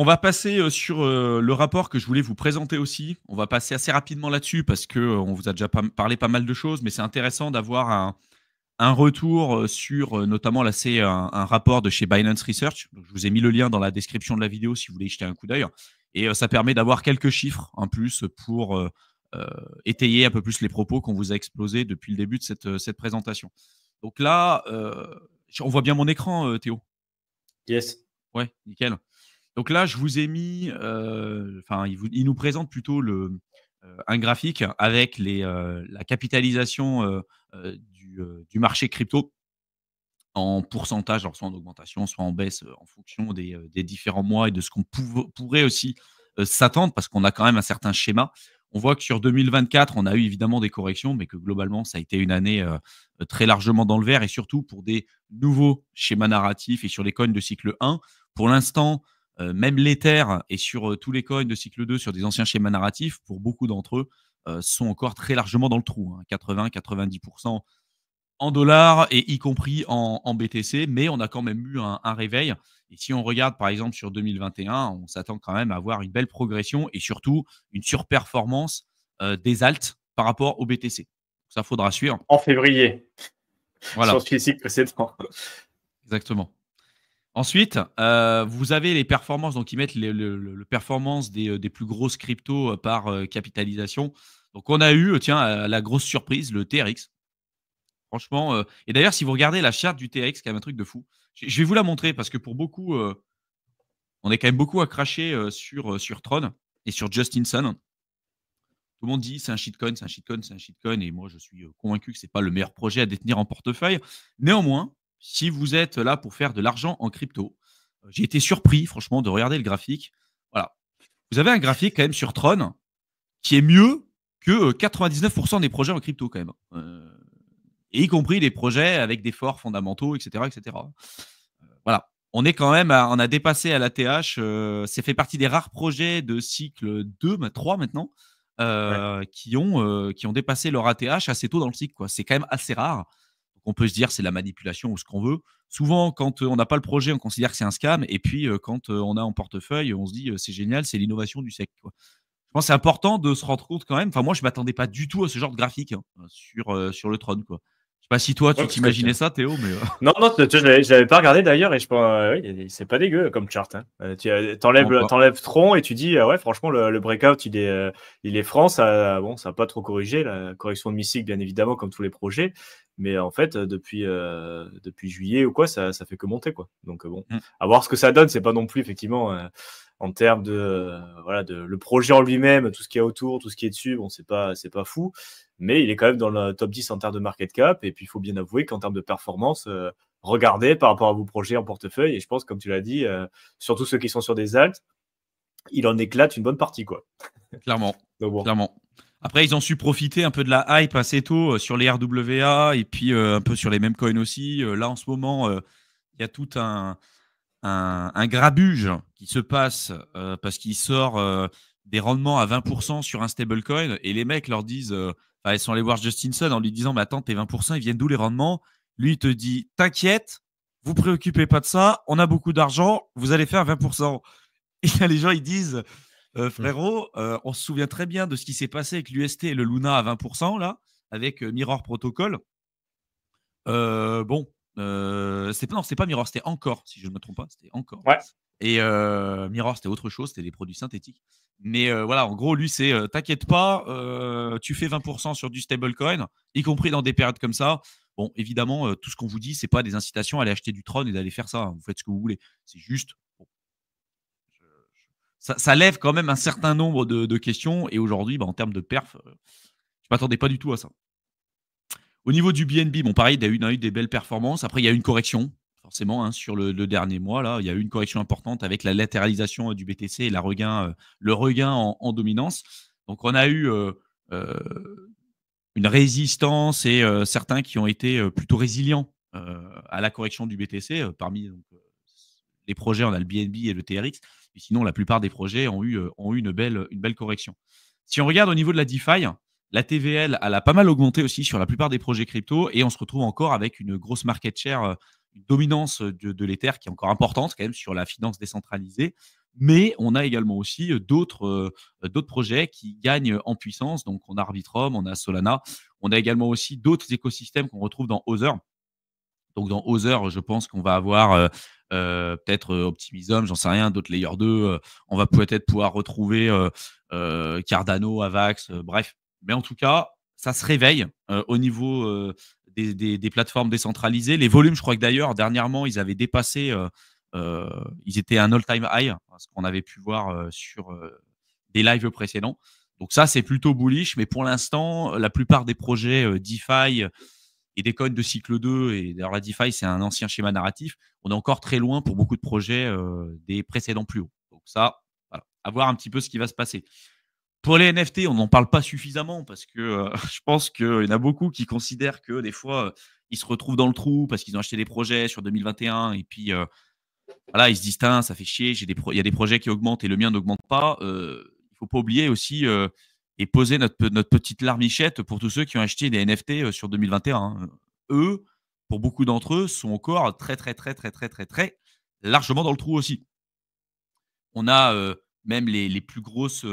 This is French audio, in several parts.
On va passer sur le rapport que je voulais vous présenter aussi. On va passer assez rapidement là-dessus parce qu'on vous a déjà parlé pas mal de choses, mais c'est intéressant d'avoir un retour sur notamment là, c'est un rapport de chez Binance Research. Donc, je vous ai mis le lien dans la description de la vidéo si vous voulez y jeter un coup d'œil. Et ça permet d'avoir quelques chiffres en plus pour étayer un peu plus les propos qu'on vous a exposés depuis le début de cette présentation. Donc là, on voit bien mon écran, Théo. Yes. Ouais, nickel. Donc là, je vous ai mis, il nous présente plutôt un graphique avec la capitalisation du marché crypto en pourcentage, alors soit en augmentation, soit en baisse, en fonction des différents mois et de ce qu'on pourrait aussi s'attendre, parce qu'on a quand même un certain schéma. On voit que sur 2024, on a eu évidemment des corrections, mais que globalement, ça a été une année très largement dans le vert, et surtout pour des nouveaux schémas narratifs et sur les coins de cycle 1. Pour l'instant, même l'Ether et sur tous les coins de cycle 2, sur des anciens schémas narratifs, pour beaucoup d'entre eux, sont encore très largement dans le trou, 80-90% en dollars et y compris en BTC, mais on a quand même eu un réveil. Et si on regarde par exemple sur 2021, on s'attend quand même à avoir une belle progression et surtout une surperformance des alts par rapport au BTC. Ça, faudra suivre. En février, Voilà, sur le cycle précédent. exactement. Ensuite, vous avez les performances, donc ils mettent le performance des plus grosses cryptos par capitalisation. Donc on a eu, tiens, la grosse surprise, le TRX. Franchement, et d'ailleurs, si vous regardez la charte du TRX, c'est quand même un truc de fou. Je vais vous la montrer parce que pour beaucoup, on est quand même beaucoup à cracher sur Tron et sur Justin Sun. Tout le monde dit c'est un shitcoin, c'est un shitcoin, c'est un shitcoin, et moi je suis convaincu que c'est pas le meilleur projet à détenir en portefeuille. Néanmoins, si vous êtes là pour faire de l'argent en crypto, j'ai été surpris, franchement, de regarder le graphique. Voilà, vous avez un graphique quand même sur Tron qui est mieux que 99% des projets en crypto quand même. Et y compris des projets avec des forts fondamentaux, etc. etc. Voilà. On est quand même, on a dépassé à l'ATH, c'est fait partie des rares projets de cycle 2, 3 maintenant, qui ont dépassé leur ATH assez tôt dans le cycle. C'est quand même assez rare. Donc on peut se dire c'est la manipulation ou ce qu'on veut. Souvent, quand on n'a pas le projet, on considère que c'est un scam. Et puis, quand on a en portefeuille, on se dit c'est génial, c'est l'innovation du siècle. Je pense que c'est important de se rendre compte quand même. Enfin, moi, je ne m'attendais pas du tout à ce genre de graphique sur le Tron. Je sais pas si toi, tu t'imaginais ça, Théo, mais Non, je l'avais pas regardé d'ailleurs, et je pense, oui, c'est pas dégueu comme chart. Hein. Tu t'enlèves Tron et tu dis, ouais, franchement, le breakout, il est franc. Ça, bon, ça n'a pas trop corrigé. La correction de Mystics, bien évidemment, comme tous les projets. Mais en fait, depuis juillet ou quoi, ça fait que monter, quoi. Donc, bon, à voir ce que ça donne. C'est pas non plus, effectivement, en termes de le projet en lui-même, tout ce qu'il y a autour, tout ce qui est dessus, bon, c'est pas fou. Mais il est quand même dans le top 10 en termes de market cap. Et puis, il faut bien avouer qu'en termes de performance, regardez par rapport à vos projets en portefeuille. Et je pense, comme tu l'as dit, surtout ceux qui sont sur des alts, il en éclate une bonne partie, quoi. Clairement. Donc, bon. Clairement. Après, ils ont su profiter un peu de la hype assez tôt sur les RWA et puis un peu sur les mêmes coins aussi. Là, en ce moment, il y a tout un grabuge qui se passe parce qu'il sort des rendements à 20% sur un stablecoin et les mecs leur disent ils sont allés voir Justin Sun en lui disant mais attends, tes 20%, ils viennent d'où les rendements? Lui, il te dit t'inquiète, vous préoccupez pas de ça, on a beaucoup d'argent, vous allez faire 20%. Et là, les gens, ils disent frérot, on se souvient très bien de ce qui s'est passé avec l'UST et le Luna à 20%, là, avec Mirror Protocol. C'est pas Mirror, c'était Encore, si je ne me trompe pas, c'était Encore. Ouais. Et Mirror, c'était autre chose, c'était des produits synthétiques. Mais voilà, en gros, lui, c'est t'inquiète pas, tu fais 20% sur du stablecoin, y compris dans des périodes comme ça. Bon, évidemment, tout ce qu'on vous dit, c'est pas des incitations à aller acheter du Tron et d'aller faire ça. Vous faites ce que vous voulez. C'est juste. Bon, ça lève quand même un certain nombre de questions. Et aujourd'hui, en termes de perf, je ne m'attendais pas du tout à ça. Au niveau du BNB, bon, pareil, il y a eu des belles performances. Après, il y a eu une correction, forcément, sur le dernier mois. Là, il y a eu une correction importante avec la latéralisation du BTC et le regain en dominance. Donc, on a eu une résistance et certains qui ont été plutôt résilients à la correction du BTC. Parmi les projets, on a le BNB et le TRX. Et sinon, la plupart des projets ont eu une belle correction. Si on regarde au niveau de la DeFi, la TVL, elle a pas mal augmenté aussi sur la plupart des projets crypto et on se retrouve encore avec une grosse market share, une dominance de l'Ether qui est encore importante quand même sur la finance décentralisée. Mais on a également aussi d'autres projets qui gagnent en puissance. Donc, on a Arbitrum, on a Solana. On a également aussi d'autres écosystèmes qu'on retrouve dans Other. Donc, dans Other, je pense qu'on va avoir peut-être Optimism, j'en sais rien, d'autres Layer 2. On va peut-être pouvoir retrouver Cardano, Avax, bref. Mais en tout cas, ça se réveille au niveau des plateformes décentralisées. Les volumes, je crois que d'ailleurs, dernièrement, ils avaient dépassé, ils étaient à un all-time high, ce qu'on avait pu voir sur des lives précédents. Donc ça, c'est plutôt bullish. Mais pour l'instant, la plupart des projets DeFi et des codes de cycle 2, et d'ailleurs la DeFi, c'est un ancien schéma narratif, on est encore très loin pour beaucoup de projets des précédents plus hauts. Donc ça, voilà, à voir un petit peu ce qui va se passer. Pour les NFT, on n'en parle pas suffisamment parce que je pense qu'il y en a beaucoup qui considèrent que des fois, ils se retrouvent dans le trou parce qu'ils ont acheté des projets sur 2021 et puis voilà, ils se disent, ça fait chier, il y a des projets qui augmentent et le mien n'augmente pas. Il ne faut pas oublier aussi et poser notre petite larmichette pour tous ceux qui ont acheté des NFT sur 2021. Hein. Eux, pour beaucoup d'entre eux, sont encore très, très, très, très, très, très, très largement dans le trou aussi. On a même les plus grosses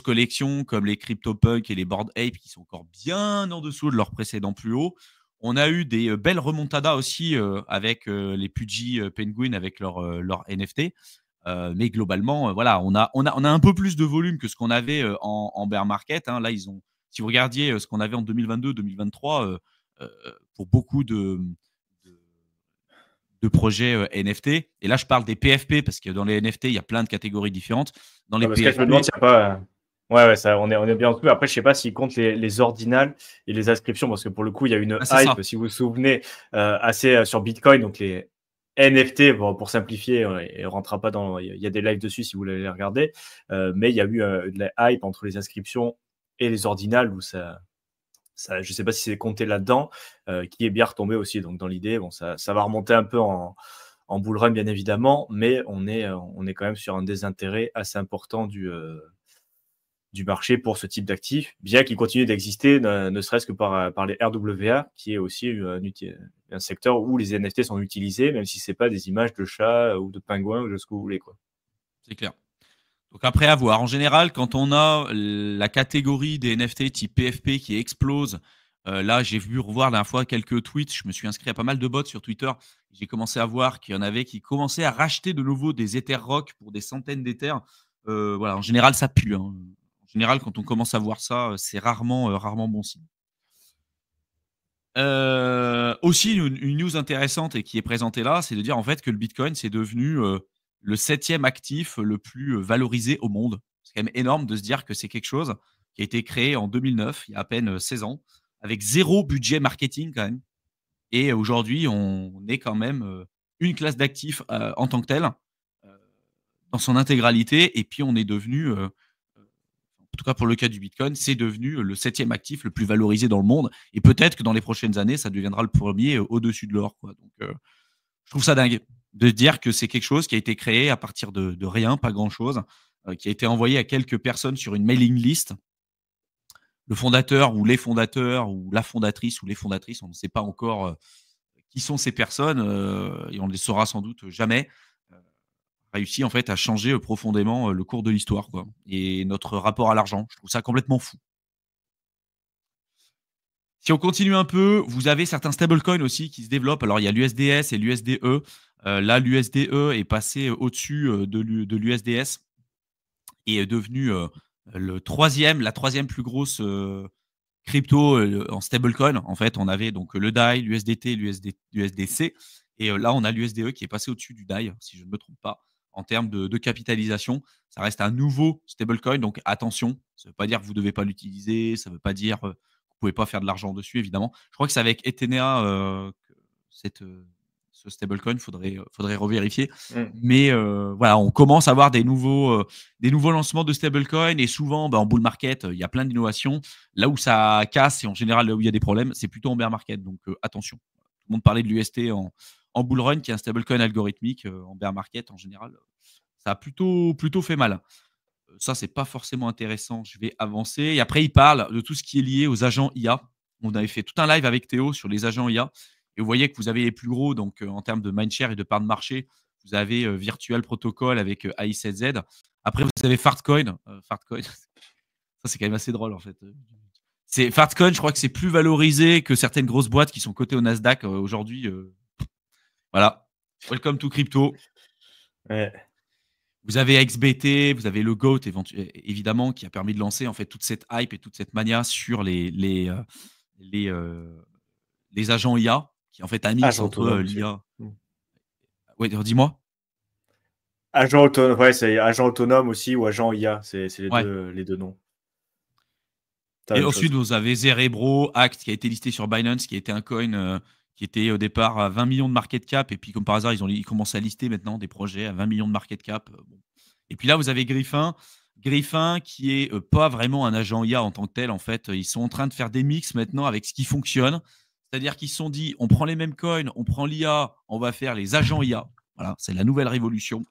collections comme les CryptoPunk et les Bored Ape qui sont encore bien en dessous de leur précédent plus haut. On a eu des belles remontadas aussi avec les Pudgy Penguin avec leur NFT. Mais globalement, voilà, on a un peu plus de volume que ce qu'on avait en bear market. Hein. Là, si vous regardiez ce qu'on avait en 2022-2023, pour beaucoup de projets NFT. Et là, je parle des PFP parce que dans les NFT, il y a plein de catégories différentes. Dans les parce PFP, que je me demande s'il n'y a pas. Ouais, ça, on est bien en dessous. Après, je ne sais pas s'ils comptent les ordinals et les inscriptions, parce que pour le coup, il y a une hype, si vous vous souvenez, assez sur Bitcoin. Donc, les NFT, bon, pour simplifier, il ne rentrera pas dans. Il y a des lives dessus si vous voulez les regarder. Mais il y a eu de la hype entre les inscriptions et les ordinals où ça, je ne sais pas si c'est compté là-dedans, qui est bien retombé aussi. Donc, dans l'idée, bon, ça va remonter un peu en bull run, bien évidemment, mais on est quand même sur un désintérêt assez important du marché pour ce type d'actifs, bien qu'il continue d'exister, ne serait-ce que par les RWA, qui est aussi un secteur où les NFT sont utilisés, même si ce n'est pas des images de chats ou de pingouins ou de ce que vous voulez. C'est clair. Donc après, à voir. En général, quand on a la catégorie des NFT type PFP qui explose, là, j'ai vu revoir la dernière fois quelques tweets. Je me suis inscrit à pas mal de bots sur Twitter. J'ai commencé à voir qu'il y en avait qui commençaient à racheter de nouveau des Ether Rock pour des centaines d'Ethers. Voilà, en général, ça pue. Hein. En général, quand on commence à voir ça, c'est rarement bon signe. Aussi, une news intéressante et qui est présentée là, c'est de dire en fait que le Bitcoin, c'est devenu le 7e actif le plus valorisé au monde. C'est quand même énorme de se dire que c'est quelque chose qui a été créé en 2009, il y a à peine 16 ans, avec zéro budget marketing quand même. Et aujourd'hui, on est quand même une classe d'actifs en tant que telle, dans son intégralité. Et puis, on est devenu, en tout cas pour le cas du Bitcoin, c'est devenu le 7e actif le plus valorisé dans le monde. Et peut-être que dans les prochaines années, ça deviendra le premier au-dessus de l'or. Donc, je trouve ça dingue de dire que c'est quelque chose qui a été créé à partir de rien, pas grand-chose, qui a été envoyé à quelques personnes sur une mailing list. Le fondateur ou les fondateurs ou la fondatrice ou les fondatrices, on ne sait pas encore qui sont ces personnes et on ne les saura sans doute jamais, réussi en fait à changer profondément le cours de l'histoire quoi, et notre rapport à l'argent. Je trouve ça complètement fou. Si on continue un peu, vous avez certains stablecoins aussi qui se développent. Alors, il y a l'USDS et l'USDE. Là, l'USDE est passé au-dessus de l'USDS et est devenu la troisième plus grosse crypto en stablecoin. En fait, on avait donc le DAI, l'USDT, l'USDC. Et là, on a l'USDE qui est passé au-dessus du DAI, si je ne me trompe pas, en termes de capitalisation. Ça reste un nouveau stablecoin, donc attention. Ça ne veut pas dire que vous ne devez pas l'utiliser. Ça ne veut pas dire que vous ne pouvez pas faire de l'argent dessus, évidemment. Je crois que c'est avec Ethenea ce stablecoin, il faudrait revérifier. Mais voilà, on commence à avoir des nouveaux lancements de stablecoin et souvent, en bull market, il y a plein d'innovations. Là où ça casse et en général, là où il y a des problèmes, c'est plutôt en bear market. Donc attention. Tout le monde parlait de l'UST en bull run, qui est un stablecoin algorithmique. En bear market, en général, ça a plutôt fait mal. Ça, c'est pas forcément intéressant. Je vais avancer. Et après, il parle de tout ce qui est lié aux agents IA. On avait fait tout un live avec Théo sur les agents IA. Et vous voyez que vous avez les plus gros, donc en termes de mindshare et de part de marché, Vous avez Virtual Protocol avec AICZ. Après, vous avez Fartcoin. Fartcoin, ça, c'est quand même assez drôle, en fait. Fartcoin, je crois que c'est plus valorisé que certaines grosses boîtes qui sont cotées au Nasdaq aujourd'hui. Voilà. Welcome to crypto. Ouais. Vous avez XBT, vous avez le GOAT, évidemment, qui a permis de lancer en fait toute cette hype et toute cette mania sur les agents IA, qui en fait un mix Agent entre autonome aussi. l'IA. Ouais, dis-moi. Agent autonome, ouais, c'est agent autonome aussi ou agent IA, c'est Ouais. les deux noms. Et ensuite, vous avez Zerebro, Act, qui a été listé sur Binance, qui était un coin qui était au départ à 20 millions de market cap. Et puis, comme par hasard, ils commencent à lister maintenant des projets à 20 millions de market cap. Bon. Et puis là, vous avez Griffin. Griffin, qui est pas vraiment un agent IA en tant que tel. En fait, ils sont en train de faire des mix maintenant avec ce qui fonctionne. C'est-à-dire qu'ils se sont dit, on prend les mêmes coins, on prend l'IA, on va faire les agents IA. Voilà, c'est la nouvelle révolution.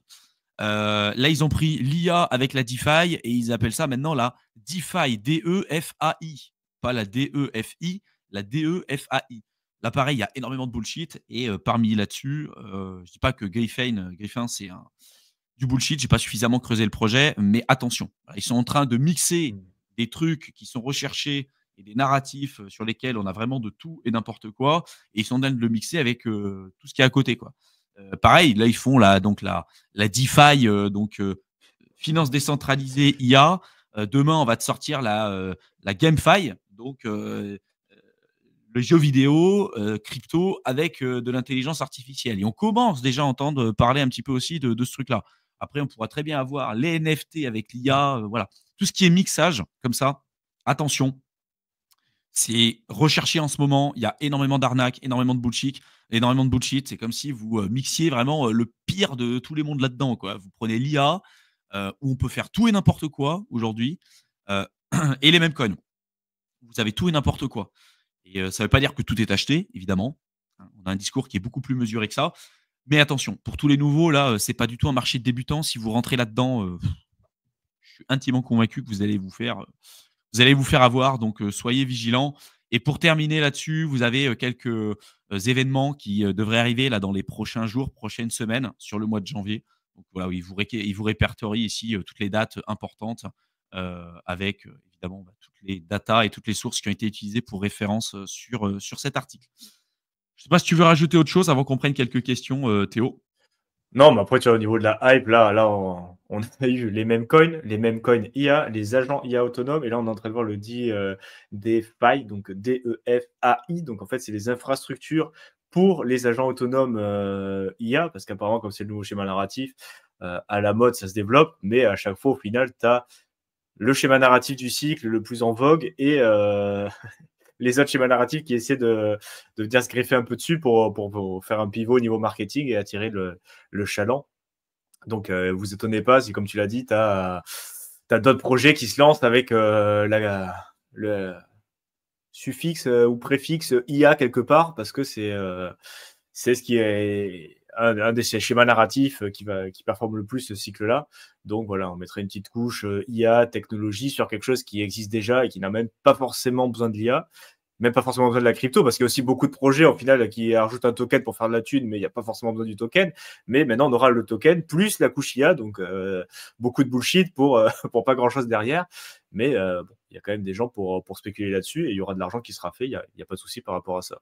Là, ils ont pris l'IA avec la DeFi et ils appellent ça maintenant la DeFi, D-E-F-A-I. Pas la D-E-F-I, la D-E-F-A-I. Là, pareil, il y a énormément de bullshit et parmi là-dessus, je ne dis pas que Griffin c'est du bullshit, je n'ai pas suffisamment creusé le projet, mais attention, ils sont en train de mixer des trucs qui sont recherchés et des narratifs sur lesquels on a vraiment de tout et n'importe quoi et ils sont en train de le mixer avec tout ce qui est à côté, quoi. Pareil, là, ils font la DeFi, finance décentralisée IA. Demain, on va te sortir la GameFi, donc le jeu vidéo, crypto avec de l'intelligence artificielle. Et on commence déjà à entendre parler un petit peu aussi de ce truc-là. Après, on pourra très bien avoir les NFT avec l'IA. Voilà. Tout ce qui est mixage, comme ça, attention, c'est recherché en ce moment. Il y a énormément d'arnaques, énormément de bullshit. Énormément de bullshit. C'est comme si vous mixiez vraiment le pire de tous les mondes là-dedans, quoi. Vous prenez l'IA, où on peut faire tout et n'importe quoi aujourd'hui, et les mêmes coins. Vous avez tout et n'importe quoi. Et ça ne veut pas dire que tout est acheté, évidemment. On a un discours qui est beaucoup plus mesuré que ça. Mais attention, pour tous les nouveaux, là, c'est pas du tout un marché de débutants. Si vous rentrez là-dedans, je suis intimement convaincu que vous allez vous faire avoir. Donc, soyez vigilants. Et pour terminer là-dessus, vous avez quelques événements qui devraient arriver là dans les prochains jours, prochaines semaines, sur le mois de janvier. Donc voilà, il vous répertorie ici toutes les dates importantes avec évidemment toutes les datas et toutes les sources qui ont été utilisées pour référence sur cet article. Je ne sais pas si tu veux rajouter autre chose avant qu'on prenne quelques questions, Théo. Non, mais après, tu vois, au niveau de la hype, là on a eu les mêmes coins IA, les agents IA autonomes, et là, on est en train de voir le DeFi, donc D-E-F-A-I. Donc, en fait, c'est les infrastructures pour les agents autonomes IA, parce qu'apparemment, comme c'est le nouveau schéma narratif, à la mode, ça se développe, mais à chaque fois, au final, tu as le schéma narratif du cycle le plus en vogue et les autres schémas narratifs qui essaient de venir se greffer un peu dessus pour faire un pivot au niveau marketing et attirer le chaland. Donc, vous étonnez pas si, comme tu l'as dit, tu as d'autres projets qui se lancent avec le suffixe ou préfixe IA quelque part, parce que c'est ce qui est un de ces schémas narratifs qui performe le plus ce cycle-là. Donc voilà, on mettrait une petite couche IA, technologie sur quelque chose qui existe déjà et qui n'a même pas forcément besoin de l'IA, même pas forcément besoin de la crypto, parce qu'il y a aussi beaucoup de projets au final qui rajoutent un token pour faire de la thune, mais il n'y a pas forcément besoin du token. Mais maintenant, on aura le token plus la couche IA, donc beaucoup de bullshit pour pas grand-chose derrière. Mais bon, il y a quand même des gens pour spéculer là-dessus et il y aura de l'argent qui sera fait, il n'y a pas de souci par rapport à ça.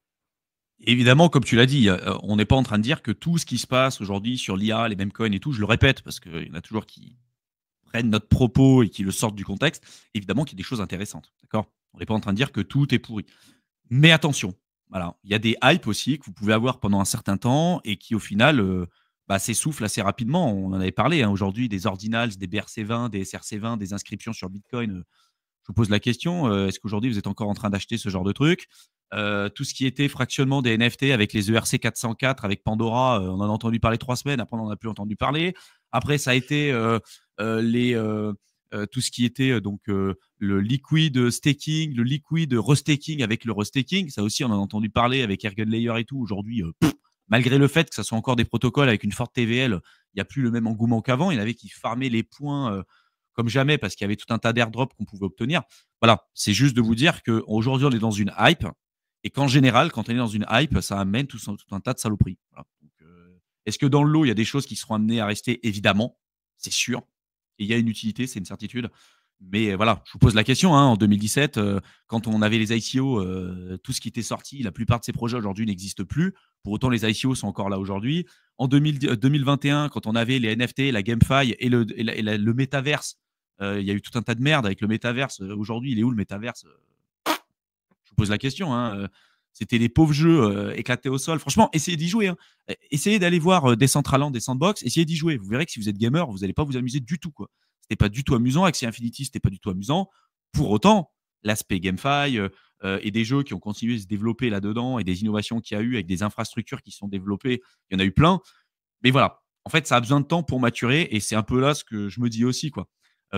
Évidemment, comme tu l'as dit, on n'est pas en train de dire que tout ce qui se passe aujourd'hui sur l'IA, les mêmes coins et tout, je le répète, parce qu'il y en a toujours qui prennent notre propos et qui le sortent du contexte, évidemment qu'il y a des choses intéressantes. D'accord ? On n'est pas en train de dire que tout est pourri. Mais attention, voilà, il y a des hypes aussi que vous pouvez avoir pendant un certain temps et qui, au final, s'essoufflent assez rapidement. On en avait parlé aujourd'hui, des ordinals, des BRC20, des SRC20, des inscriptions sur Bitcoin. Je vous pose la question, est-ce qu'aujourd'hui, vous êtes encore en train d'acheter ce genre de truc ? Tout ce qui était fractionnement des NFT avec les ERC 404, avec Pandora, on en a entendu parler 3 semaines, après on n'en a plus entendu parler. Après, ça a été tout ce qui était le liquid staking, le liquid restaking avec le restaking. Ça aussi, on en a entendu parler avec Layer et tout. Aujourd'hui, malgré le fait que ça soit encore des protocoles avec une forte TVL, il n'y a plus le même engouement qu'avant. Il y en avait qui farmaient les points comme jamais parce qu'il y avait tout un tas d'airdrops qu'on pouvait obtenir. Voilà, c'est juste de vous dire qu'aujourd'hui, on est dans une hype et qu'en général, quand on est dans une hype, ça amène tout un tas de saloperies. Voilà. Donc, Est-ce que dans le lot, il y a des choses qui seront amenées à rester? Évidemment, c'est sûr. Et il y a une utilité, c'est une certitude. Mais voilà, je vous pose la question, hein, en 2017, quand on avait les ICO, tout ce qui était sorti, la plupart de ces projets aujourd'hui n'existent plus. Pour autant, les ICO sont encore là aujourd'hui. En 2021, quand on avait les NFT, la GameFi et le métaverse, il y a eu tout un tas de merde avec le métaverse. Aujourd'hui, il est où le métaverse? Je vous pose la question, hein. C'était les pauvres jeux éclatés au sol. Franchement, essayez d'y jouer, hein. Essayez d'aller voir Decentraland, des Sandbox. Essayez d'y jouer. Vous verrez que si vous êtes gamer, vous n'allez pas vous amuser du tout, quoi. C'était pas du tout amusant. Axie Infinity, c'était pas du tout amusant. Pour autant, l'aspect GameFi et des jeux qui ont continué de se développer là-dedans et des innovations qu'il y a eu avec des infrastructures qui se sont développées, il y en a eu plein. Mais voilà, en fait, ça a besoin de temps pour maturer et c'est un peu là ce que je me dis aussi, quoi.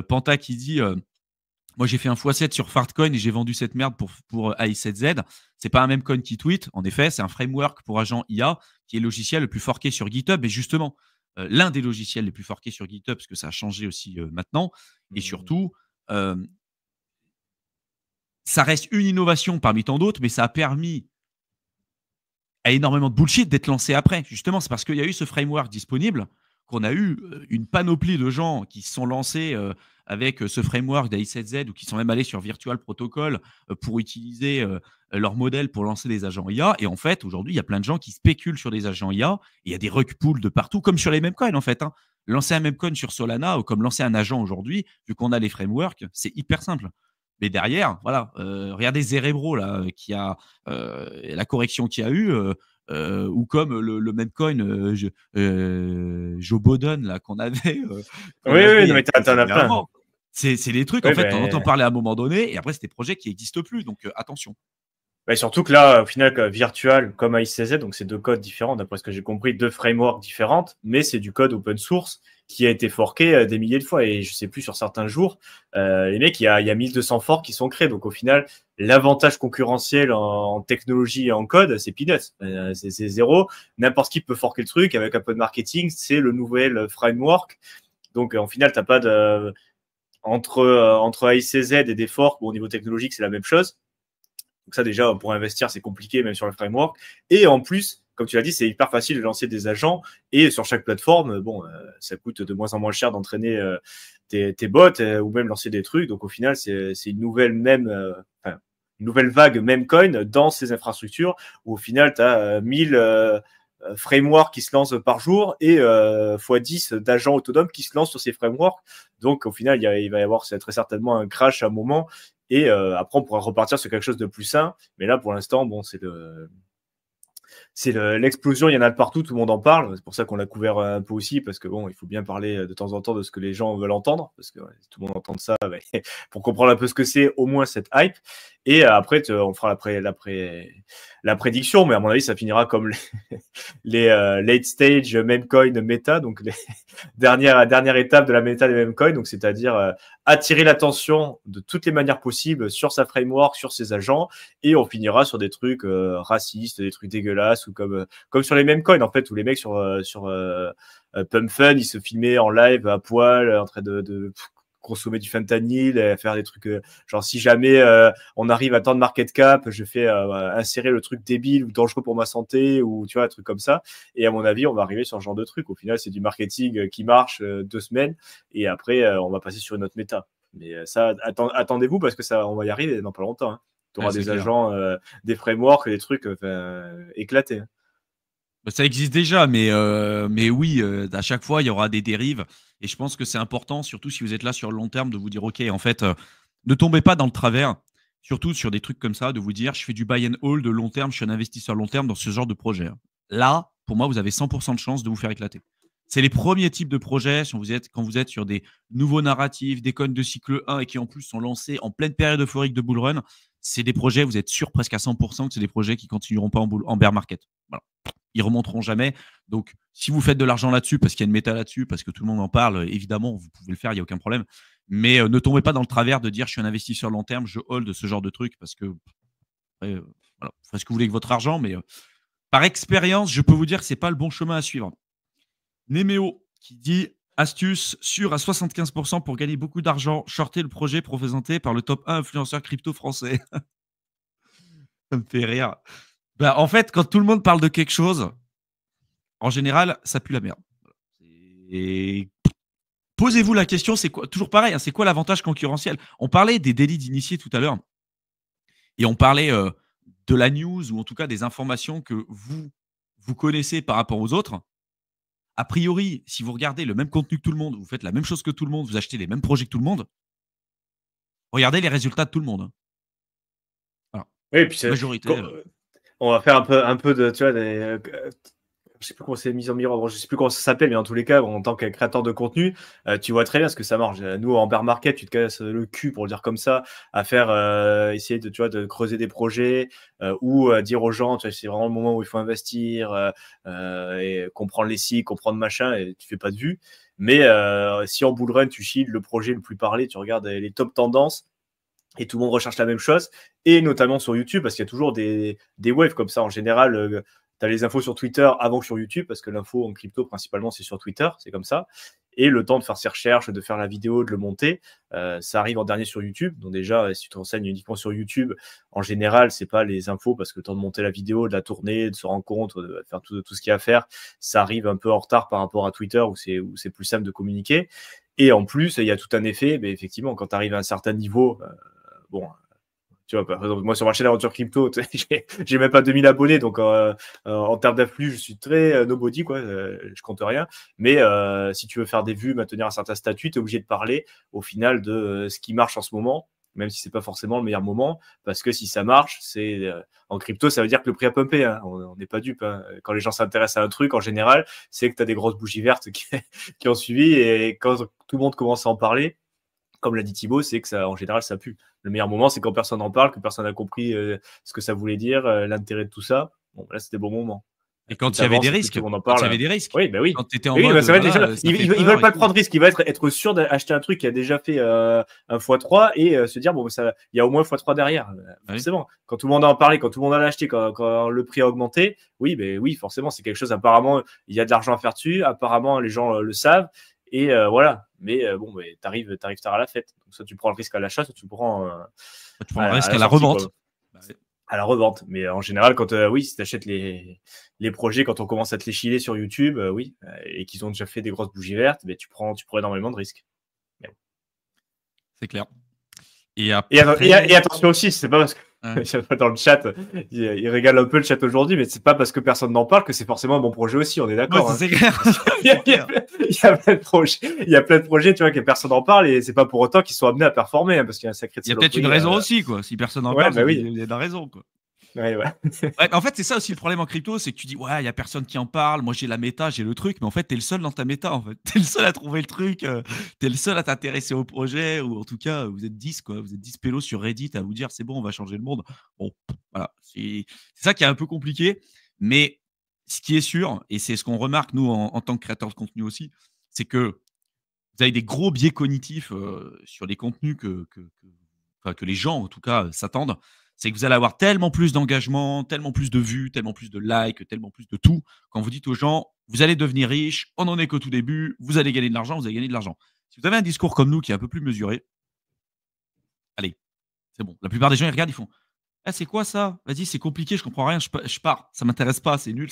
Panta qui dit moi, j'ai fait un x7 sur Fartcoin et j'ai vendu cette merde pour AI7Z. C'est pas un même coin qui tweet. En effet, c'est un framework pour agent IA qui est le logiciel le plus forqué sur GitHub. Et justement, l'un des logiciels les plus forqués sur GitHub, parce que ça a changé aussi maintenant. Et surtout, euh, ça reste une innovation parmi tant d'autres, mais ça a permis à énormément de bullshit d'être lancé après. Justement, c'est parce qu'il y a eu ce framework disponible qu'on a eu une panoplie de gens qui se sont lancés avec ce framework d'AI7Z ou qui sont même allés sur Virtual Protocol pour utiliser leur modèle pour lancer des agents IA. Et en fait, aujourd'hui, il y a plein de gens qui spéculent sur des agents IA. Et il y a des rug pools de partout, comme sur les mêmes coins, en fait, hein. Lancer un même coin sur Solana ou comme lancer un agent aujourd'hui, vu qu'on a les frameworks, c'est hyper simple. Mais derrière, voilà, regardez Zerebro, là, qui a la correction qu'il y a eu, ou comme le même coin Joe Biden là qu'on avait, Oui, non, mais t'en as plein. avant. C'est des trucs, Oui, en fait, on entend parler à un moment donné, et après, c'est des projets qui n'existent plus. Donc, attention. Bah, surtout que là, au final, Virtual comme AICZ, donc c'est deux codes différents, d'après ce que j'ai compris, deux frameworks différentes, mais c'est du code open source qui a été forqué des milliers de fois. Et je sais plus, sur certains jours, les mecs, il y a 1200 forks qui sont créés. Donc au final, l'avantage concurrentiel en technologie et en code, c'est peanuts. C'est zéro. N'importe qui peut forquer le truc avec un peu de marketing. C'est le nouvel framework. Donc en final, t'as pas de... Entre AICZ et des forks, bon, au niveau technologique, c'est la même chose. Donc ça, déjà, pour investir, c'est compliqué, même sur le framework. Et en plus, comme tu l'as dit, c'est hyper facile de lancer des agents. Et sur chaque plateforme, bon, ça coûte de moins en moins cher d'entraîner tes bots ou même lancer des trucs. Donc au final, c'est une nouvelle une nouvelle vague Memecoin dans ces infrastructures où au final, tu as 1000 frameworks qui se lancent par jour et x10 d'agents autonomes qui se lancent sur ces frameworks. Donc au final, il va y avoir très certainement un crash à un moment. Et après, on pourra repartir sur quelque chose de plus sain. Mais là, pour l'instant, bon, c'est l'explosion, il y en a de partout, tout le monde en parle. C'est pour ça qu'on l'a couvert un peu aussi, parce que bon, il faut bien parler de temps en temps de ce que les gens veulent entendre, parce que tout le monde entend ça, bah, pour comprendre un peu ce que c'est, au moins cette hype. Et après, on fera la prédiction, mais à mon avis, ça finira comme les late stage memecoin méta, donc les dernière étape de la méta des memecoins, donc c'est-à-dire attirer l'attention de toutes les manières possibles sur sa framework, sur ses agents, et on finira sur des trucs racistes, des trucs dégueulasses, ou comme sur les memecoins, en fait, où les mecs sur Pump Fun, ils se filmaient en live à poil, en train de consommer du fentanyl, et faire des trucs genre si jamais on arrive à tant de market cap, je fais insérer le truc débile ou dangereux pour ma santé, ou tu vois, un truc comme ça. Et à mon avis, on va arriver sur ce genre de truc. Au final, c'est du marketing qui marche 2 semaines, et après on va passer sur une autre méta. Mais ça, attendez-vous, parce que ça, on va y arriver dans pas longtemps, hein. Tu auras des agents, des frameworks, des trucs éclatés, hein. Ça existe déjà, mais oui, à chaque fois, il y aura des dérives. Et je pense que c'est important, surtout si vous êtes là sur le long terme, de vous dire, OK, en fait, ne tombez pas dans le travers, surtout sur des trucs comme ça, de vous dire, je fais du buy and hold de long terme, je suis un investisseur long terme dans ce genre de projet. Là, pour moi, vous avez 100% de chance de vous faire éclater. C'est les premiers types de projets, quand vous êtes sur des nouveaux narratifs, des coins de cycle 1 et qui en plus sont lancés en pleine période euphorique de bull run. C'est des projets, vous êtes sûr presque à 100% que c'est des projets qui continueront pas en bear market. Voilà. Ils remonteront jamais. Donc, si vous faites de l'argent là-dessus, parce qu'il y a une méta là-dessus, parce que tout le monde en parle, évidemment, vous pouvez le faire, il n'y a aucun problème. Mais ne tombez pas dans le travers de dire je suis un investisseur long terme, je hold ce genre de truc, parce que après, voilà, vous faites ce que vous voulez avec votre argent, mais par expérience, je peux vous dire que ce n'est pas le bon chemin à suivre. Néméo qui dit astuce sûre à 75% pour gagner beaucoup d'argent, shorter le projet présenté par le top 1 influenceur crypto français. Ça me fait rire. Bah, en fait, quand tout le monde parle de quelque chose, en général, ça pue la merde. Et posez-vous la question, c'est quoi, toujours pareil, hein, c'est quoi l'avantage concurrentiel? On parlait des délits d'initiés tout à l'heure et on parlait de la news ou en tout cas des informations que vous connaissez par rapport aux autres. A priori, si vous regardez le même contenu que tout le monde, vous faites la même chose que tout le monde, vous achetez les mêmes projets que tout le monde, regardez les résultats de tout le monde. Voilà. Oui, et puis Majorité. on va faire un peu de, tu vois, je sais plus comment c'est mis en miroir, je sais plus comment ça s'appelle, mais en tous les cas, en tant que créateur de contenu, tu vois très bien ce que ça marche. Nous, en bear market, tu te casses le cul, pour le dire comme ça, à faire, essayer de, tu vois, de creuser des projets ou dire aux gens, tu vois, c'est vraiment le moment où il faut investir et comprendre les cycles, comprendre machin, et tu fais pas de vue. Mais si en bull run, tu shields le projet le plus parlé, tu regardes les top tendances, et tout le monde recherche la même chose, et notamment sur YouTube, parce qu'il y a toujours des waves comme ça. En général, tu as les infos sur Twitter avant que sur YouTube, parce que l'info en crypto, principalement, c'est sur Twitter, c'est comme ça. Et le temps de faire ses recherches, de faire la vidéo, de le monter, ça arrive en dernier sur YouTube. Donc déjà, si tu te renseignes uniquement sur YouTube, en général, c'est pas les infos, parce que le temps de monter la vidéo, de la tourner, de se rendre compte, de faire tout ce qu'il y a à faire, ça arrive un peu en retard par rapport à Twitter, où c'est plus simple de communiquer. Et en plus, il y a tout un effet, mais effectivement, quand tu arrives à un certain niveau, bon, tu vois, par exemple, moi sur ma chaîne Aventure Crypto, j'ai même pas 2000 abonnés, donc en termes d'afflux, je suis très nobody, quoi, je compte rien. Mais si tu veux faire des vues, maintenir un certain statut, tu es obligé de parler au final de ce qui marche en ce moment, même si c'est pas forcément le meilleur moment, parce que si ça marche, c'est en crypto, ça veut dire que le prix a pumpé, hein. On n'est pas dupe, hein. Quand les gens s'intéressent à un truc, en général, c'est que tu as des grosses bougies vertes qui ont suivi, et quand tout le monde commence à en parler, comme l'a dit Thibaut, c'est que ça, en général, ça pue. Le meilleur moment, c'est quand personne n'en parle, que personne n'a compris ce que ça voulait dire, l'intérêt de tout ça. Bon, là, c'était bon moment. Et quand il y avait des risques, on en quand il y parle. avait des risques, Oui, bah oui. quand tu étais en Oui, mode, bah, ça va voilà, déjà, ça ils, fait ils peur veulent pas et le prendre tout. risque. Ils veulent être sûr d'acheter un truc qui a déjà fait un x3 et se dire, bon, ça, il y a au moins x3 derrière. Forcément. Quand tout le monde a en parlé, quand tout le monde a acheté, quand le prix a augmenté, oui, ben oui, forcément, c'est quelque chose. Apparemment, il y a de l'argent à faire dessus. Apparemment, les gens le savent. Et voilà. Mais bon, t'arrives tard à la fête. Donc, soit tu prends le risque à l'achat, soit tu prends Tu prends le risque la à la sortie, revente. quoi. À la revente. Mais en général, quand oui, si tu achètes les projets, quand on commence à te les chiller sur YouTube, oui, et qu'ils ont déjà fait des grosses bougies vertes, mais tu prends énormément de risques. Bon. C'est clair. Et attention aussi, c'est pas parce que dans le chat, il régale un peu le chat aujourd'hui, mais c'est pas parce que personne n'en parle que c'est forcément un bon projet aussi, on est d'accord. Ouais, c'est clair. Il y a plein de projets, tu vois, que personne n'en parle, et c'est pas pour autant qu'ils sont amenés à performer, hein, parce qu'il y a un sacré de Il y a peut-être une raison aussi, quoi. Si personne n'en parle, il y a une raison, quoi. Ouais. En fait, c'est ça aussi le problème en crypto, c'est que tu dis, ouais, il n'y a personne qui en parle, moi j'ai la méta, j'ai le truc, mais en fait, tu es le seul dans ta méta, en fait. Tu es le seul à trouver le truc, tu es le seul à t'intéresser au projet, ou en tout cas, vous êtes 10, quoi. Vous êtes 10 pélos sur Reddit à vous dire, c'est bon, on va changer le monde. Bon, voilà. C'est ça qui est un peu compliqué, mais ce qui est sûr, et c'est ce qu'on remarque, nous, en tant que créateurs de contenu aussi, c'est que vous avez des gros biais cognitifs sur les contenus que les gens, en tout cas, s'attendent. C'est que vous allez avoir tellement plus d'engagement, tellement plus de vues, tellement plus de likes, tellement plus de tout. Quand vous dites aux gens, vous allez devenir riche, on n'en est qu'au tout début, vous allez gagner de l'argent, vous allez gagner de l'argent. Si vous avez un discours comme nous qui est un peu plus mesuré, allez, c'est bon. La plupart des gens, ils regardent, ils font ah, c'est quoi ça? Vas-y, c'est compliqué, je comprends rien, je pars. Ça m'intéresse pas, c'est nul.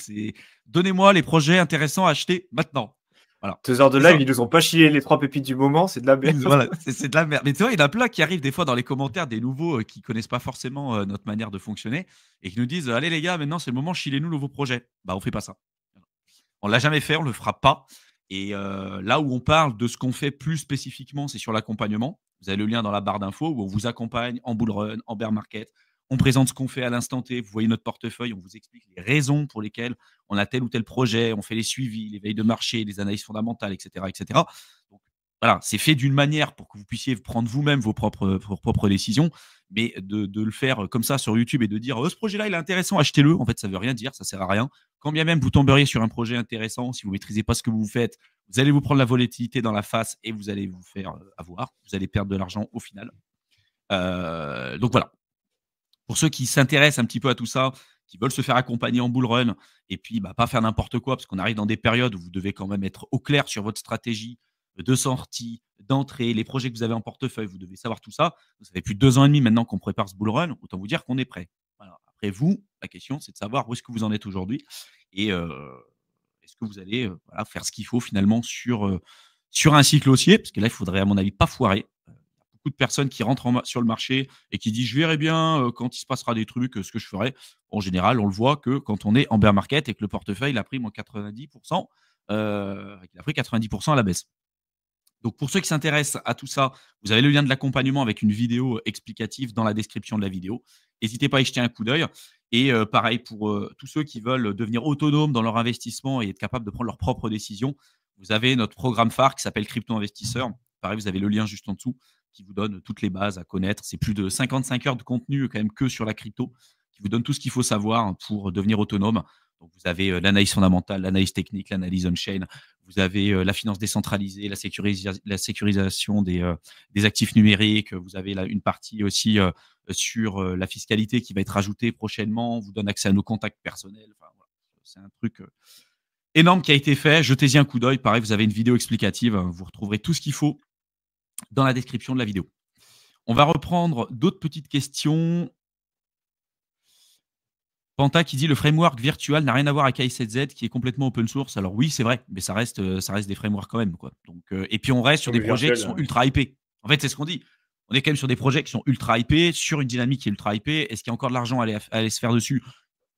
Donnez-moi les projets intéressants à acheter maintenant. Voilà. 2 heures de live, ils nous ont pas chié les 3 pépites du moment, c'est de la merde. Voilà, c'est de la merde. Mais tu vois, il y en a plein qui arrivent des fois dans les commentaires, des nouveaux qui connaissent pas forcément notre manière de fonctionner et qui nous disent allez les gars, maintenant c'est le moment, chillez-nous nouveaux projets. Bah, on fait pas ça. On l'a jamais fait, on le fera pas. Et là où on parle de ce qu'on fait plus spécifiquement, c'est sur l'accompagnement. Vous avez le lien dans la barre d'infos où on vous accompagne en bull run, en bear market. On présente ce qu'on fait à l'instant T. Vous voyez notre portefeuille, on vous explique les raisons pour lesquelles on a tel ou tel projet. On fait les suivis, les veilles de marché, les analyses fondamentales, etc., etc. Donc, voilà, c'est fait d'une manière pour que vous puissiez prendre vous-même vos propres décisions, mais de le faire comme ça sur YouTube et de dire ce projet-là, il est intéressant, achetez-le. En fait, ça ne veut rien dire, ça ne sert à rien. Quand bien même vous tomberiez sur un projet intéressant, si vous ne maîtrisez pas ce que vous faites, vous allez vous prendre la volatilité dans la face et vous allez vous faire avoir. Vous allez perdre de l'argent au final. Donc voilà. Pour ceux qui s'intéressent un petit peu à tout ça, qui veulent se faire accompagner en bull run et puis pas faire n'importe quoi, parce qu'on arrive dans des périodes où vous devez quand même être au clair sur votre stratégie de sortie, d'entrée, les projets que vous avez en portefeuille, vous devez savoir tout ça. Ça fait plus de 2 ans et demi maintenant qu'on prépare ce bull run, autant vous dire qu'on est prêt. Voilà. Après vous, la question, c'est de savoir où est-ce que vous en êtes aujourd'hui et est-ce que vous allez voilà, faire ce qu'il faut finalement sur un cycle haussier, parce que là, il faudrait, à mon avis, pas foirer. Beaucoup de personnes qui rentrent sur le marché et qui disent je verrai bien quand il se passera des trucs ce que je ferai. En général, on le voit que quand on est en bear market et que le portefeuille a pris moins 90%, il a pris 90% à la baisse. Donc, pour ceux qui s'intéressent à tout ça, vous avez le lien de l'accompagnement avec une vidéo explicative dans la description de la vidéo. N'hésitez pas à y jeter un coup d'œil. Et pareil, pour tous ceux qui veulent devenir autonomes dans leur investissement et être capables de prendre leurs propres décisions, vous avez notre programme phare qui s'appelle Crypto Investisseur. Pareil, vous avez le lien juste en dessous qui vous donne toutes les bases à connaître. C'est plus de 55 heures de contenu quand même que sur la crypto qui vous donne tout ce qu'il faut savoir pour devenir autonome. Donc, vous avez l'analyse fondamentale, l'analyse technique, l'analyse on-chain. Vous avez la finance décentralisée, la sécurisation des actifs numériques. Vous avez une partie aussi sur la fiscalité qui va être ajoutée prochainement. On vous donne accès à nos contacts personnels. Enfin, voilà. C'est un truc énorme qui a été fait. Jetez-y un coup d'œil. Pareil, vous avez une vidéo explicative. Vous retrouverez tout ce qu'il faut dans la description de la vidéo. On va reprendre d'autres petites questions. Panta qui dit le framework virtual n'a rien à voir avec ICZ qui est complètement open source. Alors oui, c'est vrai, mais ça reste des frameworks quand même, quoi. Donc, et puis on reste sur des projets qui sont ultra hypés. En fait, c'est ce qu'on dit. On est quand même sur des projets qui sont ultra hypés, sur une dynamique qui est ultra hypée. Est-ce qu'il y a encore de l'argent à aller se faire dessus?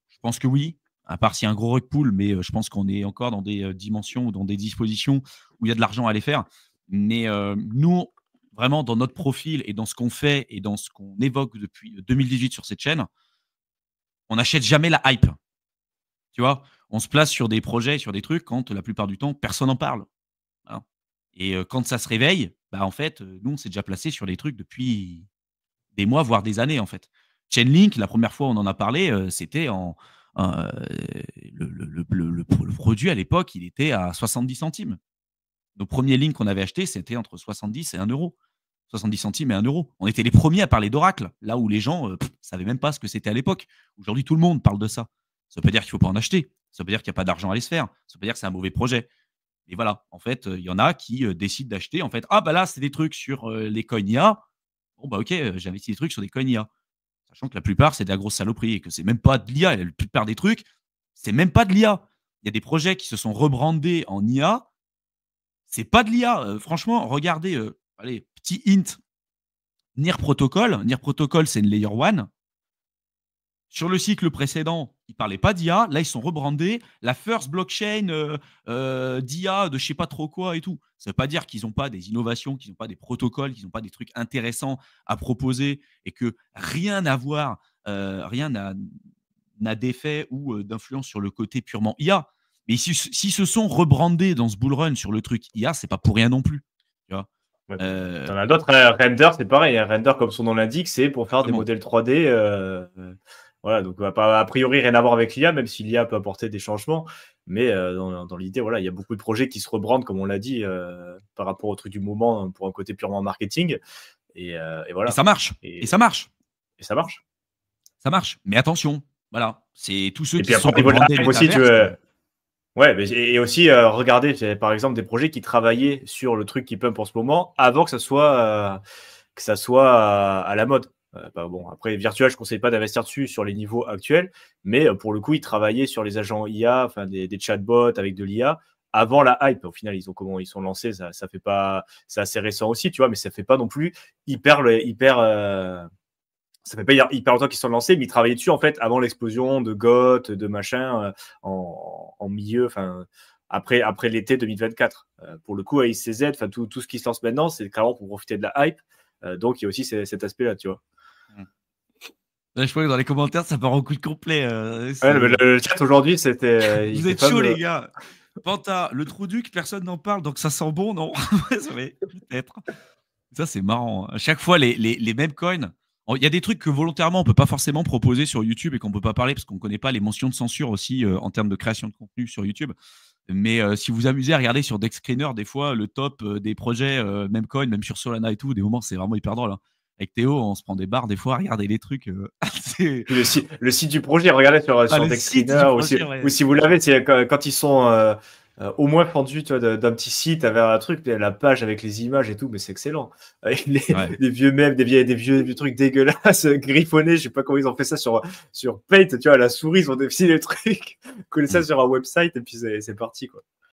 Je pense que oui, à part s'il y a un gros rug pool, mais je pense qu'on est encore dans des dimensions ou dans des dispositions où il y a de l'argent à aller faire. Mais nous, vraiment, dans notre profil et dans ce qu'on fait et dans ce qu'on évoque depuis 2018 sur cette chaîne, on n'achète jamais la hype. Tu vois, on se place sur des projets, sur des trucs quand la plupart du temps, personne n'en parle. Hein. Et quand ça se réveille, bah, en fait, nous, on s'est déjà placé sur les trucs depuis des mois, voire des années, en fait. Chainlink, la première fois où on en a parlé, c'était le produit à l'époque, il était à 70 centimes. Nos premiers links qu'on avait achetés, c'était entre 70 et 1 euro. 70 centimes et 1 euro. On était les premiers à parler d'Oracle, là où les gens ne savaient même pas ce que c'était à l'époque. Aujourd'hui, tout le monde parle de ça. Ça ne veut pas dire qu'il ne faut pas en acheter. Ça veut pas dire qu'il n'y a pas d'argent à aller se faire. Ça veut pas dire que c'est un mauvais projet. Et voilà, en fait, il y en a qui décident d'acheter. En fait, ah bah là, c'est des trucs sur les coins IA. Bon, bah ok, j'investis des trucs sur des coins IA. Sachant que la plupart, c'est de la grosse saloperie et que c'est même pas de l'IA. La plupart des trucs, c'est même pas de l'IA. Il y a des projets qui se sont rebrandés en IA. C'est pas de l'IA. Franchement, regardez, allez, petit hint. NIR Protocol. NIR Protocol, c'est une layer 1. Sur le cycle précédent, ils ne parlaient pas d'IA. Là, ils sont rebrandés. La first blockchain d'IA, de je ne sais pas trop quoi et tout. Ça ne veut pas dire qu'ils n'ont pas des innovations, qu'ils n'ont pas des protocoles, qu'ils n'ont pas des trucs intéressants à proposer et que rien n'a à voir, rien n'a d'effet ou d'influence sur le côté purement IA. Mais s'ils se sont rebrandés dans ce bull run sur le truc IA, ce n'est pas pour rien non plus. Tu vois. Ouais, t'en as d'autres. Render, c'est pareil. Render, comme son nom l'indique, c'est pour faire des modèles 3D. Voilà, donc a priori rien à voir avec l'IA, même si l'IA peut apporter des changements. Mais dans l'idée, voilà, il y a beaucoup de projets qui se rebrandent, comme on l'a dit, par rapport au truc du moment, hein, pour un côté purement marketing. Et voilà. Et ça marche. Et ça marche. Et ça marche. Ça marche. Mais attention, voilà, c'est tous ceux et qui sont rebrandés. Aussi, ouais, et aussi regardez, par exemple, des projets qui travaillaient sur le truc qui pump en ce moment avant que ça soit à la mode. Bon, après, virtual, je ne conseille pas d'investir dessus sur les niveaux actuels, mais pour le coup, ils travaillaient sur les agents IA, enfin des chatbots avec de l'IA avant la hype. Au final, ils sont lancés, ça fait pas, c'est assez récent aussi, tu vois, mais ça fait pas non plus ça fait pas hyper longtemps qu'ils sont lancés, mais ils travaillaient dessus en fait avant l'explosion de GOT, de machin en milieu, enfin après l'été 2024. Pour le coup, ICZ, enfin tout ce qui se lance maintenant, c'est clairement pour profiter de la hype. Donc il y a aussi cet aspect-là, tu vois. Là, je crois que dans les commentaires, ça part en coup de complet. Le chat aujourd'hui, c'était. Vous êtes chauds, les gars. Panta, le trou duc, personne n'en parle, donc ça sent bon, non? Peut-être. Ça, c'est marrant. À chaque fois, les mêmes coins. Il y a des trucs que volontairement, on ne peut pas forcément proposer sur YouTube et qu'on ne peut pas parler parce qu'on ne connaît pas les mentions de censure aussi en termes de création de contenu sur YouTube. Mais si vous amusez à regarder sur Dexscreener, des fois, le top des projets, même coin, même sur Solana et tout, des moments, c'est vraiment hyper drôle. Hein. Avec Théo, on se prend des barres des fois à regarder les trucs. Le site du projet, regardez sur Dexscreener, ou si vous l'avez, c'est quand ils sont au moins fendu, tu vois, d'un petit site avec un truc, la page avec les images et tout, mais c'est excellent. Avec les vieux mèmes, des vieux trucs dégueulasses, griffonnés, je sais pas comment ils ont fait ça sur Paint, tu vois, à la souris, ils ont défini les trucs, collé ça sur un website et puis c'est parti, quoi.